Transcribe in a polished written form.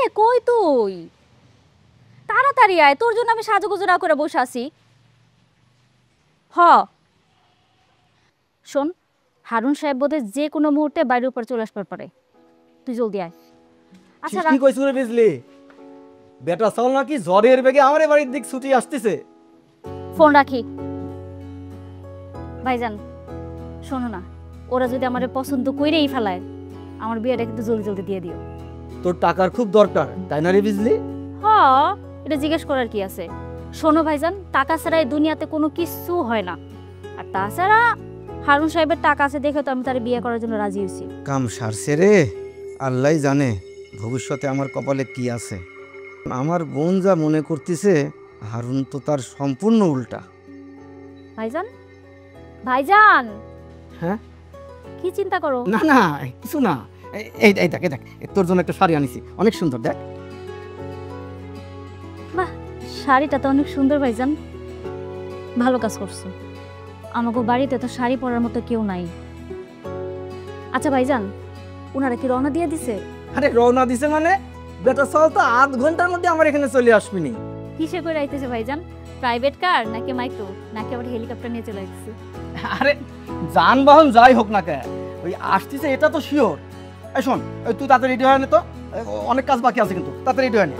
রে কই তুই? তাড়াতাড়ি আয়, তোর জন্য আমি সাজুগুজু না করে বসে আছি। হ শোন, হারুন সাহেব বোধহয় যে কোনো মুহূর্তে বাড়ির উপর চলে আসবার পারে, তুই জলদি আয়। আচ্ছা কি কইছ রে বিজলি? বেটা চল নাকি জ্বরের বেগে আমারে বাড়ির দিক ছুটি আসতেছে। ফোন রাখি। ভাইজান শোনো না, ওরা যদি আমার পছন্দ কইরেই ফেলায়, আমার বিয়েটা কিন্তু জলদি জলদি দিয়ে দিও। তোর টাকার খুব দরকার তাই না রে বিজলি? হ্যাঁ, এটা জিজ্ঞেস করার কি আছে? শোনো ভাইজান, টাকা ছাড়া এই দুনিয়াতে কোনো কিছু হয় না। আর তাছাড়া হারুন সাহেবের টাকা আছে দেখে তো আমি তার বিয়ে করার জন্য রাজি হয়েছি। কাম সারছে রে, আল্লাহ জানে ভবিষ্যতে আমার কপালে কি আছে। আমার বোন যা মনে করতেছে, হারুন তো তার সম্পূর্ণ উল্টা। ভাইজান, ভাইজান, হ্যাঁ কি চিন্তা করো? না না কিছু না, এই এই দেখ দেখ, তোর জন্য একটা শাড়ি আনিছি, অনেক সুন্দর দেখ। বাহ, শাড়িটা তো অনেক সুন্দর ভাইজান, ভালো কাজ করছো। আমাকে বাড়িতে তো শাড়ি পরার মতো কেউ নাই। আচ্ছা ভাইজান, ওনারা কি রওনা দিয়ে দিছে? আরে রওনা দিছে মানে? বেটা চল তো, আধ ঘন্টার মধ্যে আমার এখানে চলে আসবিনি। কিসে করে আইতেছে ভাইজান? প্রাইভেট কার নাকি মাইক্রো নাকি আবার হেলিকপ্টার নিয়ে চলে আসছে? আরে যানবাহন যাই হোক না কে, ওই আসতেছে এটা তো শিওর। এই শোন, তুই তাড়াতাড়ি রেডি হয় না তো, অনেক কাজ বাকি আছে কিন্তু, তাড়াতাড়ি রেডি হয় না।